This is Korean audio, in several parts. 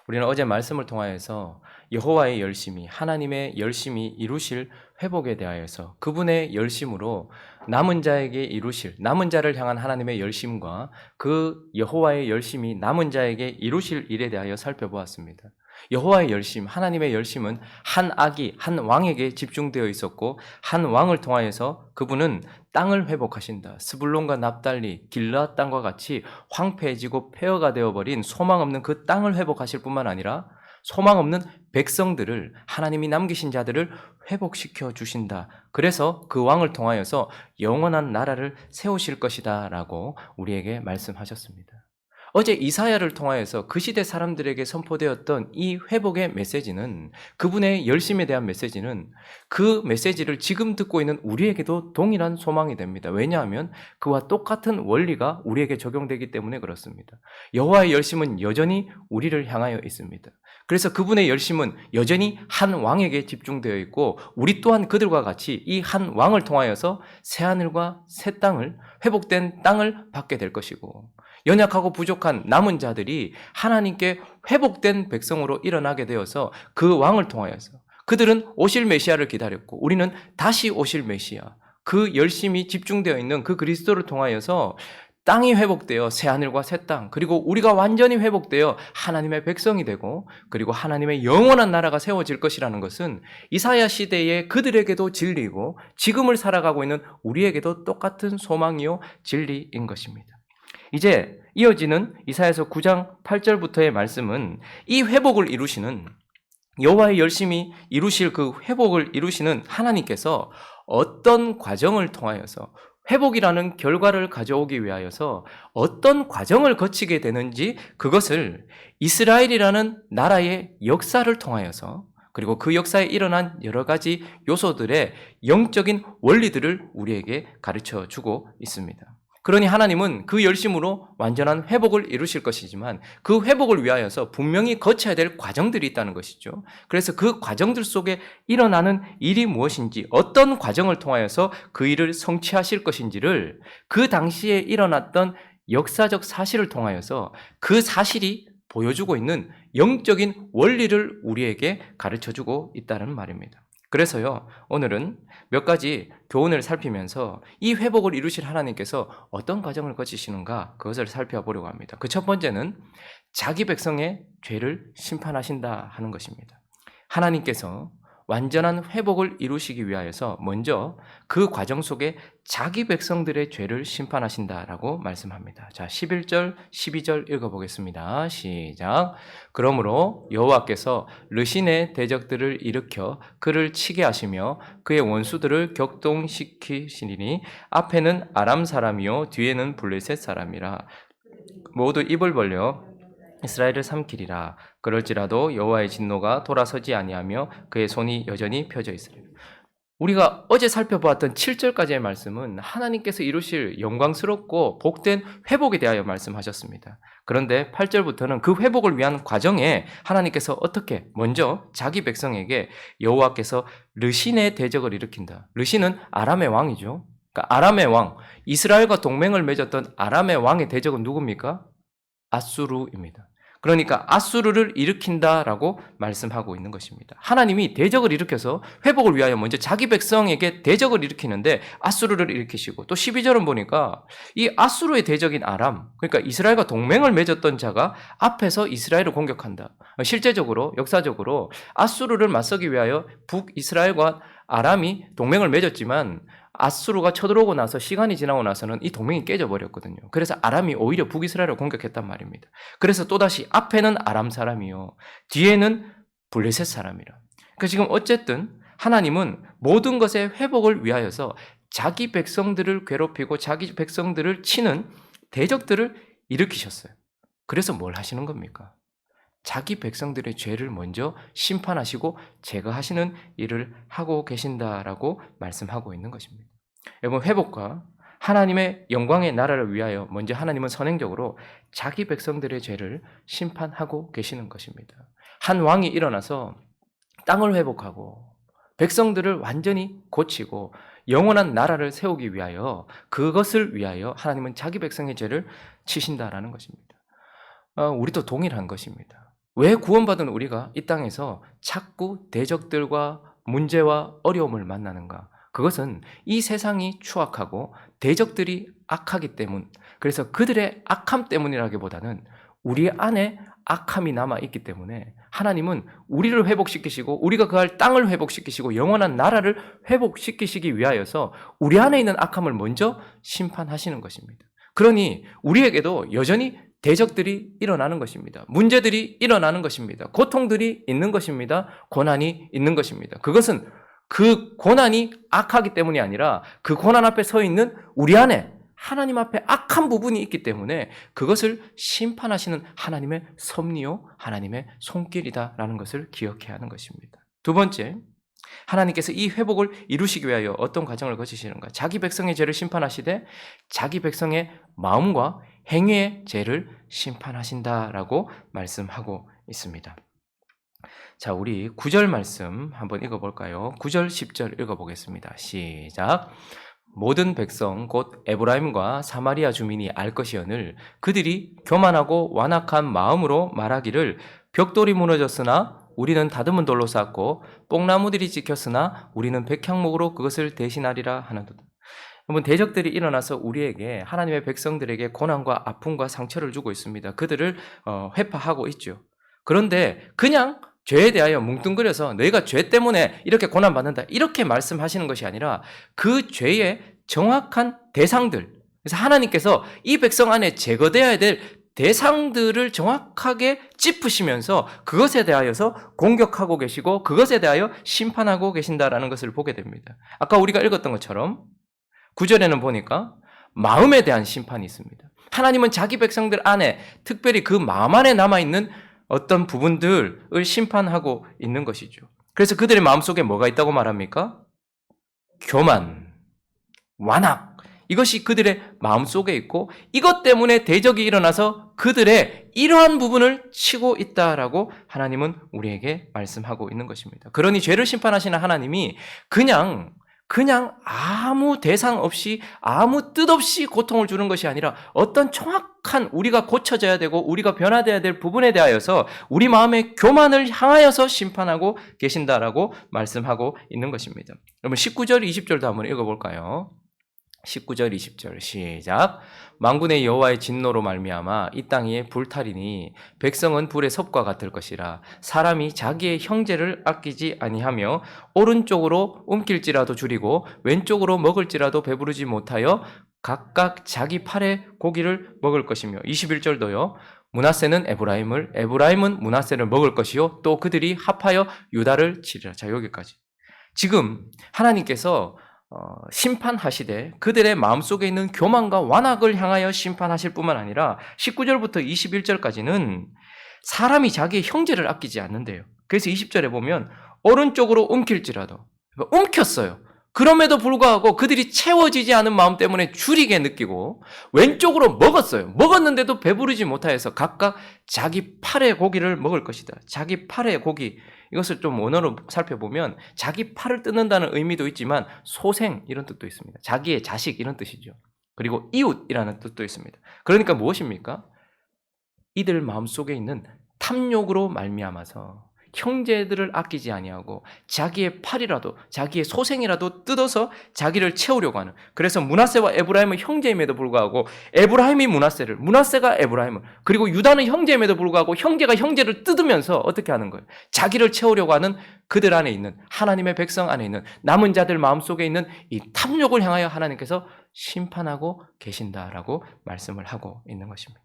우리는 어제 말씀을 통하여서 여호와의 열심히, 하나님의 열심히 이루실 회복에 대하여서 그분의 열심으로 남은 자에게 이루실, 남은 자를 향한 하나님의 열심과 그 여호와의 열심이 남은 자에게 이루실 일에 대하여 살펴보았습니다. 여호와의 열심, 하나님의 열심은 한 악이 한 왕에게 집중되어 있었고 한 왕을 통하여서 그분은 땅을 회복하신다. 스불론과 납달리, 길르앗 땅과 같이 황폐해지고 폐허가 되어버린 소망 없는 그 땅을 회복하실 뿐만 아니라 소망 없는 백성들을, 하나님이 남기신 자들을 회복시켜 주신다. 그래서 그 왕을 통하여서 영원한 나라를 세우실 것이다 라고 우리에게 말씀하셨습니다. 어제 이사야를 통하여서 그 시대 사람들에게 선포되었던 이 회복의 메시지는, 그분의 열심에 대한 메시지는 그 메시지를 지금 듣고 있는 우리에게도 동일한 소망이 됩니다. 왜냐하면 그와 똑같은 원리가 우리에게 적용되기 때문에 그렇습니다. 여호와의 열심은 여전히 우리를 향하여 있습니다. 그래서 그분의 열심은 여전히 한 왕에게 집중되어 있고 우리 또한 그들과 같이 이 한 왕을 통하여서 새하늘과 새 땅을, 회복된 땅을 받게 될 것이고, 연약하고 부족한 남은 자들이 하나님께 회복된 백성으로 일어나게 되어서 그 왕을 통하여서, 그들은 오실 메시아를 기다렸고 우리는 다시 오실 메시아, 그 열심이 집중되어 있는 그 그리스도를 통하여서 땅이 회복되어 새하늘과 새 땅, 그리고 우리가 완전히 회복되어 하나님의 백성이 되고 그리고 하나님의 영원한 나라가 세워질 것이라는 것은 이사야 시대의 그들에게도 진리이고 지금을 살아가고 있는 우리에게도 똑같은 소망이요 진리인 것입니다. 이제 이어지는 이사야서 9장 8절부터의 말씀은 이 회복을 이루시는, 여호와의 열심히 이루실 그 회복을 이루시는 하나님께서 어떤 과정을 통하여서, 회복이라는 결과를 가져오기 위하여서 어떤 과정을 거치게 되는지, 그것을 이스라엘이라는 나라의 역사를 통하여서, 그리고 그 역사에 일어난 여러 가지 요소들의 영적인 원리들을 우리에게 가르쳐 주고 있습니다. 그러니 하나님은 그 열심으로 완전한 회복을 이루실 것이지만 그 회복을 위하여서 분명히 거쳐야 될 과정들이 있다는 것이죠. 그래서 그 과정들 속에 일어나는 일이 무엇인지, 어떤 과정을 통하여서 그 일을 성취하실 것인지를 그 당시에 일어났던 역사적 사실을 통하여서 그 사실이 보여주고 있는 영적인 원리를 우리에게 가르쳐주고 있다는 말입니다. 그래서요, 오늘은 몇 가지 교훈을 살피면서 이 회복을 이루실 하나님께서 어떤 과정을 거치시는가, 그것을 살펴보려고 합니다. 그 첫 번째는 자기 백성의 죄를 심판하신다 하는 것입니다. 하나님께서 완전한 회복을 이루시기 위하여서 먼저 그 과정 속에 자기 백성들의 죄를 심판하신다라고 말씀합니다. 자, 11절, 12절 읽어보겠습니다. 시작. 그러므로 여호와께서 르신의 대적들을 일으켜 그를 치게 하시며 그의 원수들을 격동시키시니 앞에는 아람 사람이요 뒤에는 블레셋 사람이라 모두 입을 벌려 이스라엘을 삼키리라. 그럴지라도 여호와의 진노가 돌아서지 아니하며 그의 손이 여전히 펴져 있으리라. 우리가 어제 살펴보았던 7절까지의 말씀은 하나님께서 이루실 영광스럽고 복된 회복에 대하여 말씀하셨습니다. 그런데 8절부터는 그 회복을 위한 과정에 하나님께서 어떻게, 먼저 자기 백성에게 여호와께서 르신의 대적을 일으킨다. 르신은 아람의 왕이죠. 그러니까 아람의 왕, 이스라엘과 동맹을 맺었던 아람의 왕의 대적은 누굽니까? 아수르입니다. 그러니까 아수르를 일으킨다라고 말씀하고 있는 것입니다. 하나님이 대적을 일으켜서 회복을 위하여 먼저 자기 백성에게 대적을 일으키는데 아수르를 일으키시고, 또 12절은 보니까 이 아수르의 대적인 아람, 그러니까 이스라엘과 동맹을 맺었던 자가 앞에서 이스라엘을 공격한다. 실제적으로, 역사적으로 아수르를 맞서기 위하여 북이스라엘과 아람이 동맹을 맺었지만 아수르가 쳐들어오고 나서 시간이 지나고 나서는 이 동맹이 깨져버렸거든요. 그래서 아람이 오히려 북이스라엘을 공격했단 말입니다. 그래서 또다시 앞에는 아람 사람이요 뒤에는 블레셋 사람이라. 그러니까 지금 어쨌든 하나님은 모든 것의 회복을 위하여서 자기 백성들을 괴롭히고 자기 백성들을 치는 대적들을 일으키셨어요. 그래서 뭘 하시는 겁니까? 자기 백성들의 죄를 먼저 심판하시고 제거하시는 일을 하고 계신다라고 말씀하고 있는 것입니다. 여러분, 회복과 하나님의 영광의 나라를 위하여 먼저 하나님은 선행적으로 자기 백성들의 죄를 심판하고 계시는 것입니다. 한 왕이 일어나서 땅을 회복하고 백성들을 완전히 고치고 영원한 나라를 세우기 위하여, 그것을 위하여 하나님은 자기 백성의 죄를 치신다라는 것입니다. 우리도 동일한 것입니다. 왜 구원받은 우리가 이 땅에서 자꾸 대적들과 문제와 어려움을 만나는가? 그것은 이 세상이 추악하고 대적들이 악하기 때문, 그래서 그들의 악함 때문이라기보다는 우리 안에 악함이 남아있기 때문에 하나님은 우리를 회복시키시고 우리가 거할 땅을 회복시키시고 영원한 나라를 회복시키시기 위하여서 우리 안에 있는 악함을 먼저 심판하시는 것입니다. 그러니 우리에게도 여전히 대적들이 일어나는 것입니다. 문제들이 일어나는 것입니다. 고통들이 있는 것입니다. 고난이 있는 것입니다. 그것은 그 고난이 악하기 때문이 아니라 그 고난 앞에 서 있는 우리 안에 하나님 앞에 악한 부분이 있기 때문에 그것을 심판하시는 하나님의 섭리요, 하나님의 손길이다라는 것을 기억해야 하는 것입니다. 두 번째, 하나님께서 이 회복을 이루시기 위하여 어떤 과정을 거치시는가? 자기 백성의 죄를 심판하시되 자기 백성의 마음과 행위의 죄를 심판하신다라고 말씀하고 있습니다. 자, 우리 9절 말씀 한번 읽어볼까요? 9절, 10절 읽어보겠습니다. 시작. 모든 백성 곧 에브라임과 사마리아 주민이 알 것이오늘 그들이 교만하고 완악한 마음으로 말하기를 벽돌이 무너졌으나 우리는 다듬은 돌로 쌓고 뽕나무들이 찍혔으나 우리는 백향목으로 그것을 대신하리라 하는도다. 여러분, 대적들이 일어나서 우리에게, 하나님의 백성들에게 고난과 아픔과 상처를 주고 있습니다. 그들을 회파하고 있죠. 그런데 그냥 죄에 대하여 뭉뚱그려서 너희가 죄 때문에 이렇게 고난받는다 이렇게 말씀하시는 것이 아니라 그 죄의 정확한 대상들, 그래서 하나님께서 이 백성 안에 제거되어야 될 대상들을 정확하게 짚으시면서 그것에 대하여서 공격하고 계시고 그것에 대하여 심판하고 계신다라는 것을 보게 됩니다. 아까 우리가 읽었던 것처럼 9절에는 보니까 마음에 대한 심판이 있습니다. 하나님은 자기 백성들 안에, 특별히 그 마음 안에 남아있는 어떤 부분들을 심판하고 있는 것이죠. 그래서 그들의 마음속에 뭐가 있다고 말합니까? 교만, 완악, 이것이 그들의 마음속에 있고 이것 때문에 대적이 일어나서 그들의 이러한 부분을 치고 있다라고 하나님은 우리에게 말씀하고 있는 것입니다. 그러니 죄를 심판하시는 하나님이 그냥 아무 대상 없이 아무 뜻 없이 고통을 주는 것이 아니라 어떤 정확한 우리가 고쳐져야 되고 우리가 변화되어야 될 부분에 대하여서 우리 마음의 교만을 향하여서 심판하고 계신다라고 말씀하고 있는 것입니다. 여러분 19절, 20절도 한번 읽어볼까요? 19절, 20절 시작. 만군의 여호와의 진노로 말미암아 이 땅이 불타리니 백성은 불의 섭과 같을 것이라. 사람이 자기의 형제를 아끼지 아니하며 오른쪽으로 움킬지라도 줄이고 왼쪽으로 먹을지라도 배부르지 못하여 각각 자기 팔의 고기를 먹을 것이며 21절도요. 므낫세는 에브라임은 므낫세를 먹을 것이요 또 그들이 합하여 유다를 치리라. 자, 여기까지. 지금 하나님께서 심판하시되 그들의 마음속에 있는 교만과 완악을 향하여 심판하실 뿐만 아니라 19절부터 21절까지는 사람이 자기의 형제를 아끼지 않는데요. 그래서 20절에 보면 오른쪽으로 움킬지라도, 움켰어요. 그럼에도 불구하고 그들이 채워지지 않은 마음 때문에 줄이게 느끼고 왼쪽으로 먹었어요. 먹었는데도 배부르지 못하여서 각각 자기 팔의 고기를 먹을 것이다. 자기 팔의 고기, 이것을 좀 원어로 살펴보면 자기 팔을 뜯는다는 의미도 있지만 소생 이런 뜻도 있습니다. 자기의 자식 이런 뜻이죠. 그리고 이웃이라는 뜻도 있습니다. 그러니까 무엇입니까? 이들 마음속에 있는 탐욕으로 말미암아서 형제들을 아끼지 아니하고 자기의 팔이라도 자기의 소생이라도 뜯어서 자기를 채우려고 하는, 그래서 므낫세와 에브라임은 형제임에도 불구하고 에브라임이 므낫세를, 므낫세가 에브라임을, 그리고 유다는 형제임에도 불구하고 형제가 형제를 뜯으면서 어떻게 하는 거예요? 자기를 채우려고 하는 그들 안에 있는, 하나님의 백성 안에 있는 남은 자들 마음속에 있는 이 탐욕을 향하여 하나님께서 심판하고 계신다라고 말씀을 하고 있는 것입니다.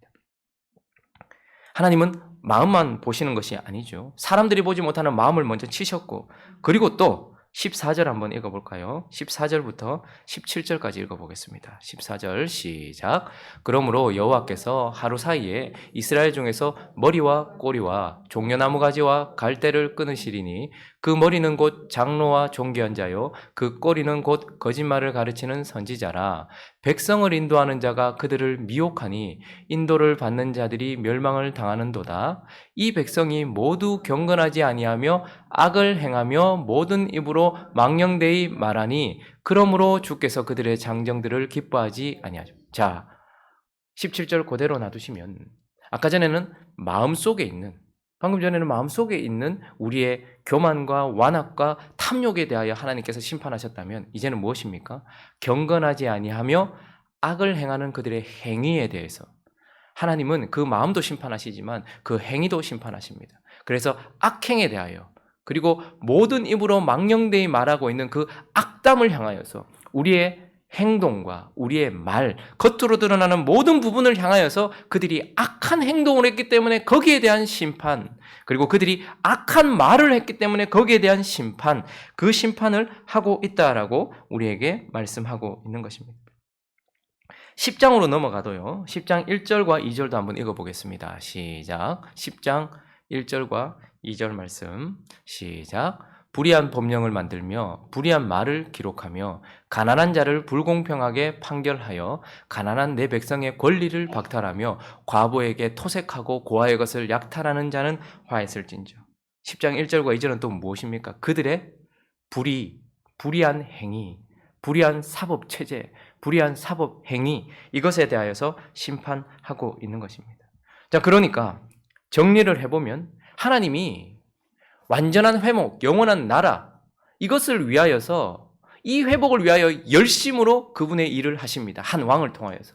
하나님은 마음만 보시는 것이 아니죠. 사람들이 보지 못하는 마음을 먼저 치셨고, 그리고 또 14절 한번 읽어볼까요? 14절부터 17절까지 읽어보겠습니다. 14절 시작. 그러므로 여호와께서 하루 사이에 이스라엘 중에서 머리와 꼬리와 종려나무 가지와 갈대를 끊으시리니 그 머리는 곧 장로와 존귀한 자요 그 꼬리는 곧 거짓말을 가르치는 선지자라. 백성을 인도하는 자가 그들을 미혹하니 인도를 받는 자들이 멸망을 당하는도다. 이 백성이 모두 경건하지 아니하며 악을 행하며 모든 입으로 망령되이 말하니 그러므로 주께서 그들의 장정들을 기뻐하지 아니하죠. 자, 17절 그대로 놔두시면 아까 전에는 마음속에 있는 방금 전에는 마음속에 있는 우리의 교만과 완악과 탐욕에 대하여 하나님께서 심판하셨다면 이제는 무엇입니까? 경건하지 아니하며 악을 행하는 그들의 행위에 대해서 하나님은 그 마음도 심판하시지만 그 행위도 심판하십니다. 그래서 악행에 대하여 그리고 모든 입으로 망령되이 말하고 있는 그 악담을 향하여서 우리의 행동과 우리의 말, 겉으로 드러나는 모든 부분을 향하여서 그들이 악한 행동을 했기 때문에 거기에 대한 심판, 그리고 그들이 악한 말을 했기 때문에 거기에 대한 심판, 그 심판을 하고 있다라고 우리에게 말씀하고 있는 것입니다. 10장으로 넘어가도요. 10장 1절과 2절도 한번 읽어보겠습니다. 시작. 10장 1절과 2절 말씀. 시작. 불의한 법령을 만들며 불의한 말을 기록하며 가난한 자를 불공평하게 판결하여 가난한 내 백성의 권리를 박탈하며 과부에게 토색하고 고아의 것을 약탈하는 자는 화했을진저. 10장 1절과 2절은 또 무엇입니까? 그들의 불의한 행위, 불의한 사법체제, 불의한 사법행위, 이것에 대하여서 심판하고 있는 것입니다. 자, 그러니까 정리를 해보면 하나님이 완전한 회복, 영원한 나라, 이것을 위하여서 이 회복을 위하여 열심으로 그분의 일을 하십니다. 한 왕을 통하여서.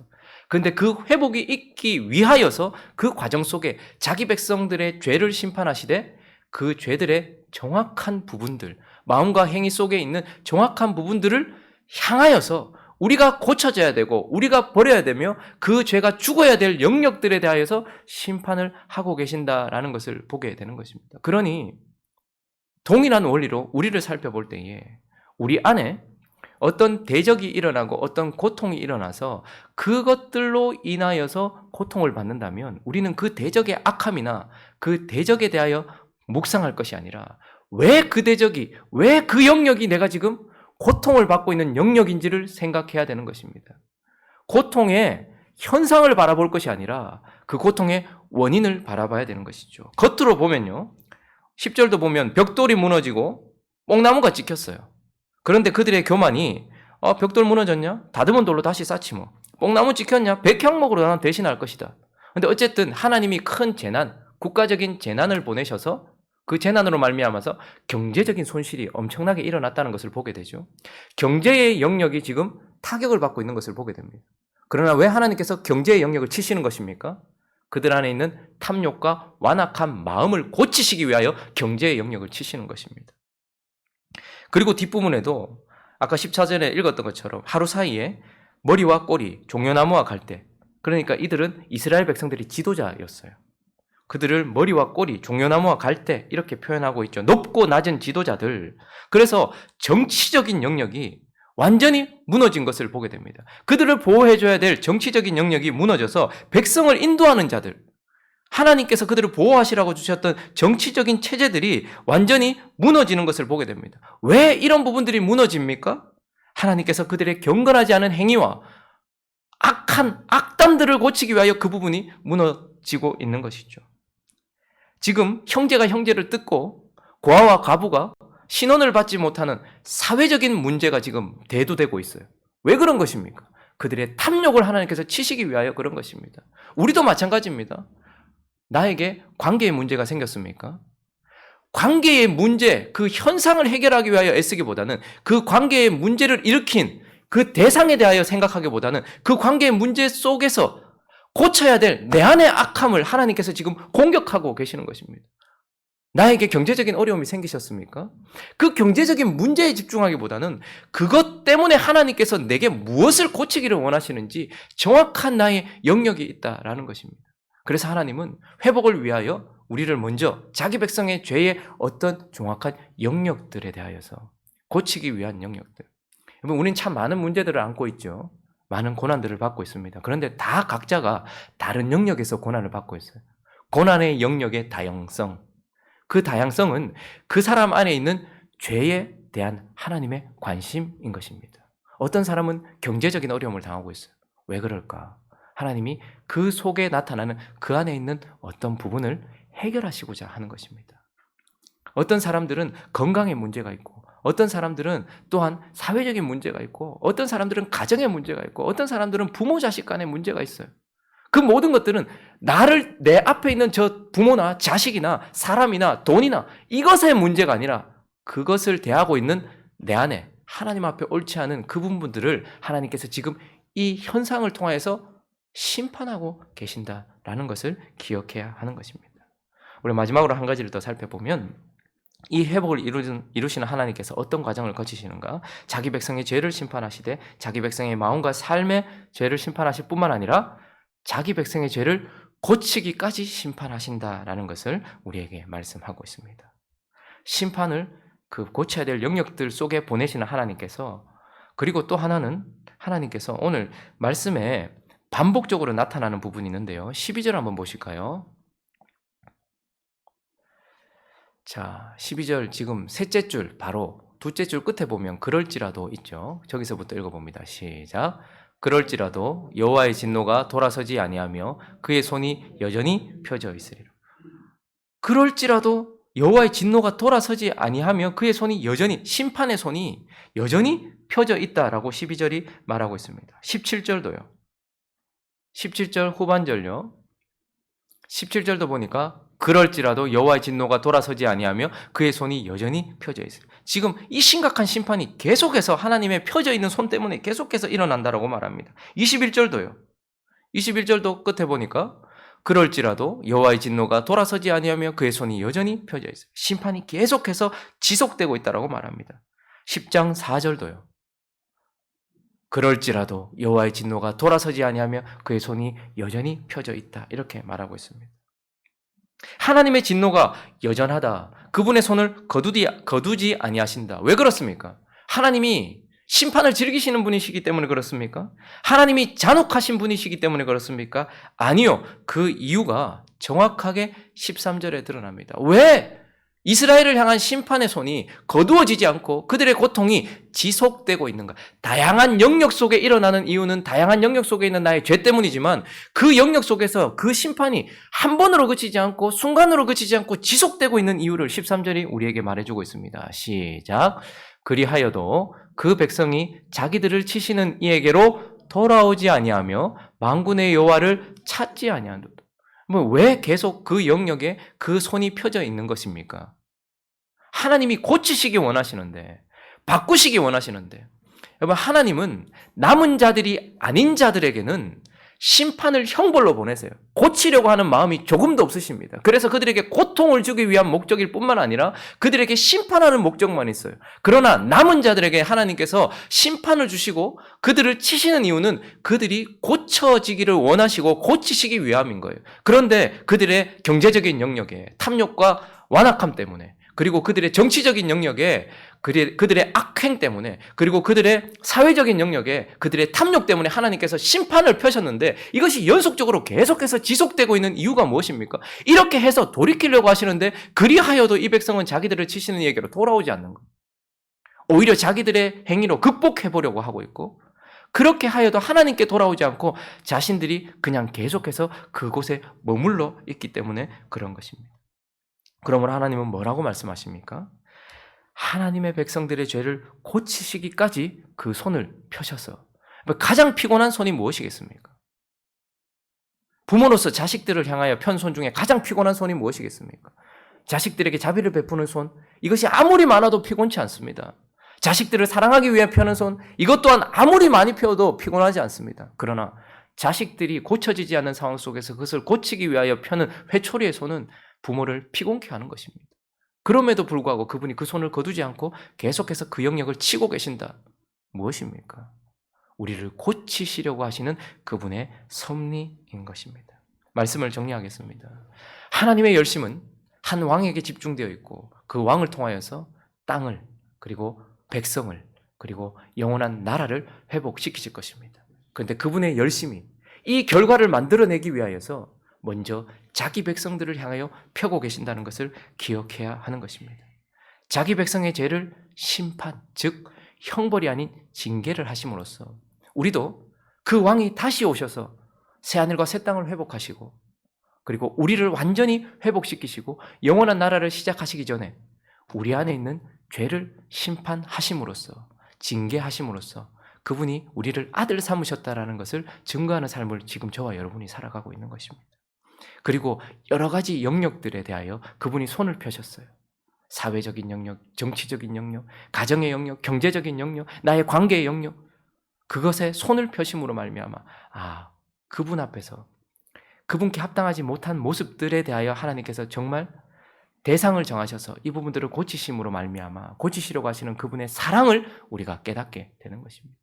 그런데 그 회복이 있기 위하여서 그 과정 속에 자기 백성들의 죄를 심판하시되 그 죄들의 정확한 부분들, 마음과 행위 속에 있는 정확한 부분들을 향하여서 우리가 고쳐져야 되고 우리가 버려야 되며 그 죄가 죽어야 될 영역들에 대하여서 심판을 하고 계신다라는 것을 보게 되는 것입니다. 그러니 동일한 원리로 우리를 살펴볼 때에 우리 안에 어떤 대적이 일어나고 어떤 고통이 일어나서 그것들로 인하여서 고통을 받는다면 우리는 그 대적의 악함이나 그 대적에 대하여 묵상할 것이 아니라 왜 그 대적이, 왜 그 영역이 내가 지금 고통을 받고 있는 영역인지를 생각해야 되는 것입니다. 고통의 현상을 바라볼 것이 아니라 그 고통의 원인을 바라봐야 되는 것이죠. 겉으로 보면요. 10절도 보면 벽돌이 무너지고 뽕나무가 찍혔어요. 그런데 그들의 교만이 벽돌 무너졌냐? 다듬은 돌로 다시 쌓지 뭐. 뽕나무 찍혔냐? 백향목으로 나는 대신할 것이다. 그런데 어쨌든 하나님이 큰 재난, 국가적인 재난을 보내셔서 그 재난으로 말미암아서 경제적인 손실이 엄청나게 일어났다는 것을 보게 되죠. 경제의 영역이 지금 타격을 받고 있는 것을 보게 됩니다. 그러나 왜 하나님께서 경제의 영역을 치시는 것입니까? 그들 안에 있는 탐욕과 완악한 마음을 고치시기 위하여 경제의 영역을 치시는 것입니다. 그리고 뒷부분에도 아까 14절에 읽었던 것처럼 하루 사이에 머리와 꼬리, 종려나무와 갈대, 그러니까 이들은 이스라엘 백성들이 지도자였어요. 그들을 머리와 꼬리, 종려나무와 갈대 이렇게 표현하고 있죠. 높고 낮은 지도자들. 그래서 정치적인 영역이 완전히 무너진 것을 보게 됩니다. 그들을 보호해줘야 될 정치적인 영역이 무너져서 백성을 인도하는 자들, 하나님께서 그들을 보호하시라고 주셨던 정치적인 체제들이 완전히 무너지는 것을 보게 됩니다. 왜 이런 부분들이 무너집니까? 하나님께서 그들의 경건하지 않은 행위와 악한 악담들을 고치기 위하여 그 부분이 무너지고 있는 것이죠. 지금 형제가 형제를 뜯고 고아와 과부가 신원을 받지 못하는 사회적인 문제가 지금 대두되고 있어요. 왜 그런 것입니까? 그들의 탐욕을 하나님께서 치시기 위하여 그런 것입니다. 우리도 마찬가지입니다. 나에게 관계의 문제가 생겼습니까? 관계의 문제, 그 현상을 해결하기 위하여 애쓰기보다는 그 관계의 문제를 일으킨 그 대상에 대하여 생각하기보다는 그 관계의 문제 속에서 고쳐야 될 내 안의 악함을 하나님께서 지금 공격하고 계시는 것입니다. 나에게 경제적인 어려움이 생기셨습니까? 그 경제적인 문제에 집중하기보다는 그것 때문에 하나님께서 내게 무엇을 고치기를 원하시는지 정확한 나의 영역이 있다라는 것입니다. 그래서 하나님은 회복을 위하여 우리를 먼저 자기 백성의 죄의 어떤 정확한 영역들에 대하여서 고치기 위한 영역들. 여러분, 우리는 참 많은 문제들을 안고 있죠. 많은 고난들을 받고 있습니다. 그런데 다 각자가 다른 영역에서 고난을 받고 있어요. 고난의 영역의 다양성. 그 다양성은 그 사람 안에 있는 죄에 대한 하나님의 관심인 것입니다. 어떤 사람은 경제적인 어려움을 당하고 있어요. 왜 그럴까? 하나님이 그 속에 나타나는 그 안에 있는 어떤 부분을 해결하시고자 하는 것입니다. 어떤 사람들은 건강에 문제가 있고, 어떤 사람들은 또한 사회적인 문제가 있고, 어떤 사람들은 가정에 문제가 있고, 어떤 사람들은 부모 자식 간에 문제가 있어요. 그 모든 것들은 나를 내 앞에 있는 저 부모나 자식이나 사람이나 돈이나 이것의 문제가 아니라 그것을 대하고 있는 내 안에 하나님 앞에 옳지 않은 그 부분들을 하나님께서 지금 이 현상을 통하여서 심판하고 계신다라는 것을 기억해야 하는 것입니다. 우리 마지막으로 한 가지를 더 살펴보면 이 회복을 이루시는 하나님께서 어떤 과정을 거치시는가? 자기 백성의 죄를 심판하시되 자기 백성의 마음과 삶의 죄를 심판하실 뿐만 아니라 자기 백성의 죄를 고치기까지 심판하신다라는 것을 우리에게 말씀하고 있습니다. 심판을 그 고쳐야 될 영역들 속에 보내시는 하나님께서, 그리고 또 하나는 하나님께서 오늘 말씀에 반복적으로 나타나는 부분이 있는데요. 12절 한번 보실까요? 자, 12절 지금 셋째 줄 바로 둘째 줄 끝에 보면 그럴지라도 있죠. 저기서부터 읽어봅니다. 시작. 그럴지라도 여호와의 진노가 돌아서지 아니하며 그의 손이 여전히 펴져 있으리라. 그럴지라도 여호와의 진노가 돌아서지 아니하며 그의 손이 여전히, 심판의 손이 여전히 펴져 있다라고 12절이 말하고 있습니다. 17절도요. 17절 후반절요. 17절도 보니까 그럴지라도 여호와의 진노가 돌아서지 아니하며 그의 손이 여전히 펴져 있어요. 지금 이 심각한 심판이 계속해서 하나님의 펴져 있는 손 때문에 계속해서 일어난다라고 말합니다. 21절도요. 21절도 끝에 보니까 그럴지라도 여호와의 진노가 돌아서지 아니하며 그의 손이 여전히 펴져 있어요. 심판이 계속해서 지속되고 있다라고 말합니다. 10장 4절도요. 그럴지라도 여호와의 진노가 돌아서지 아니하며 그의 손이 여전히 펴져 있다. 이렇게 말하고 있습니다. 하나님의 진노가 여전하다. 그분의 손을 거두지 아니하신다. 왜 그렇습니까? 하나님이 심판을 즐기시는 분이시기 때문에 그렇습니까? 하나님이 잔혹하신 분이시기 때문에 그렇습니까? 아니요. 그 이유가 정확하게 13절에 드러납니다. 왜 이스라엘을 향한 심판의 손이 거두어지지 않고 그들의 고통이 지속되고 있는가? 다양한 영역 속에 일어나는 이유는 다양한 영역 속에 있는 나의 죄 때문이지만 그 영역 속에서 그 심판이 한 번으로 그치지 않고 순간으로 그치지 않고 지속되고 있는 이유를 13절이 우리에게 말해주고 있습니다. 시작. 그리하여도 그 백성이 자기들을 치시는 이에게로 돌아오지 아니하며 만군의 여호와를 찾지 아니하노라. 왜 계속 그 영역에 그 손이 펴져 있는 것입니까? 하나님이 고치시기 원하시는데, 바꾸시기 원하시는데, 여러분, 하나님은 남은 자들이 아닌 자들에게는 심판을 형벌로 보내세요. 고치려고 하는 마음이 조금도 없으십니다. 그래서 그들에게 고통을 주기 위한 목적일 뿐만 아니라 그들에게 심판하는 목적만 있어요. 그러나 남은 자들에게 하나님께서 심판을 주시고 그들을 치시는 이유는 그들이 고쳐지기를 원하시고 고치시기 위함인 거예요. 그런데 그들의 경제적인 영역에 탐욕과 완악함 때문에, 그리고 그들의 정치적인 영역에 그들의 악행 때문에, 그리고 그들의 사회적인 영역에 그들의 탐욕 때문에 하나님께서 심판을 펴셨는데 이것이 연속적으로 계속해서 지속되고 있는 이유가 무엇입니까? 이렇게 해서 돌이키려고 하시는데 그리하여도 이 백성은 자기들을 치시는 이에게로 돌아오지 않는 거예요. 오히려 자기들의 행위로 극복해보려고 하고 있고, 그렇게 하여도 하나님께 돌아오지 않고 자신들이 그냥 계속해서 그곳에 머물러 있기 때문에 그런 것입니다. 그러므로 하나님은 뭐라고 말씀하십니까? 하나님의 백성들의 죄를 고치시기까지 그 손을 펴셔서, 가장 피곤한 손이 무엇이겠습니까? 부모로서 자식들을 향하여 편 손 중에 가장 피곤한 손이 무엇이겠습니까? 자식들에게 자비를 베푸는 손, 이것이 아무리 많아도 피곤치 않습니다. 자식들을 사랑하기 위해 펴는 손, 이것 또한 아무리 많이 펴도 피곤하지 않습니다. 그러나 자식들이 고쳐지지 않는 상황 속에서 그것을 고치기 위하여 펴는 회초리의 손은 부모를 피곤케 하는 것입니다. 그럼에도 불구하고 그분이 그 손을 거두지 않고 계속해서 그 영역을 치고 계신다. 무엇입니까? 우리를 고치시려고 하시는 그분의 섭리인 것입니다. 말씀을 정리하겠습니다. 하나님의 열심은 한 왕에게 집중되어 있고 그 왕을 통하여서 땅을, 그리고 백성을, 그리고 영원한 나라를 회복시키실 것입니다. 그런데 그분의 열심이 이 결과를 만들어내기 위하여서 먼저 자기 백성들을 향하여 펴고 계신다는 것을 기억해야 하는 것입니다. 자기 백성의 죄를 심판, 즉 형벌이 아닌 징계를 하심으로써 우리도 그 왕이 다시 오셔서 새하늘과 새 땅을 회복하시고, 그리고 우리를 완전히 회복시키시고 영원한 나라를 시작하시기 전에 우리 안에 있는 죄를 심판하심으로써, 징계하심으로써 그분이 우리를 아들 삼으셨다라는 것을 증거하는 삶을 지금 저와 여러분이 살아가고 있는 것입니다. 그리고 여러 가지 영역들에 대하여 그분이 손을 펴셨어요. 사회적인 영역, 정치적인 영역, 가정의 영역, 경제적인 영역, 나의 관계의 영역, 그것에 손을 펴심으로 말미암아 그분 앞에서 그분께 합당하지 못한 모습들에 대하여 하나님께서 정말 대상을 정하셔서 이 부분들을 고치심으로 말미암아 고치시려고 하시는 그분의 사랑을 우리가 깨닫게 되는 것입니다.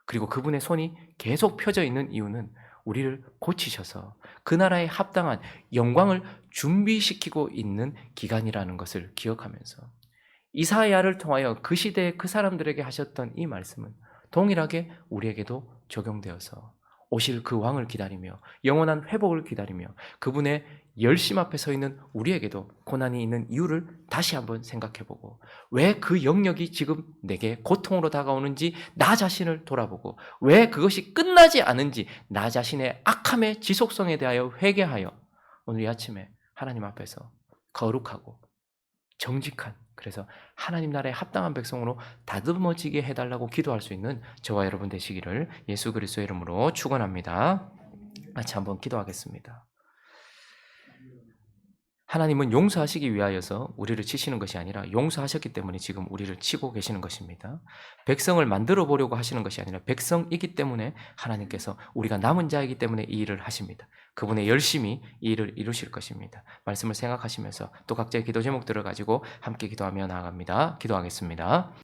그리고 그분의 손이 계속 펴져 있는 이유는 우리를 고치셔서 그 나라에 합당한 영광을 준비시키고 있는 기간이라는 것을 기억하면서 이사야를 통하여 그 시대의 그 사람들에게 하셨던 이 말씀은 동일하게 우리에게도 적용되어서 오실 그 왕을 기다리며 영원한 회복을 기다리며 그분의 열심 앞에 서 있는 우리에게도 고난이 있는 이유를 다시 한번 생각해보고 왜 그 영역이 지금 내게 고통으로 다가오는지 나 자신을 돌아보고 왜 그것이 끝나지 않은지 나 자신의 악함의 지속성에 대하여 회개하여 오늘 이 아침에 하나님 앞에서 거룩하고 정직한, 그래서 하나님 나라에 합당한 백성으로 다듬어지게 해달라고 기도할 수 있는 저와 여러분 되시기를 예수 그리스도의 이름으로 축원합니다. 같이 한번 기도하겠습니다. 하나님은 용서하시기 위하여서 우리를 치시는 것이 아니라 용서하셨기 때문에 지금 우리를 치고 계시는 것입니다. 백성을 만들어 보려고 하시는 것이 아니라 백성이기 때문에 하나님께서 우리가 남은 자이기 때문에 이 일을 하십니다. 그분의 열심히 이 일을 이루실 것입니다. 말씀을 생각하시면서 또 각자의 기도 제목들을 가지고 함께 기도하며 나아갑니다. 기도하겠습니다.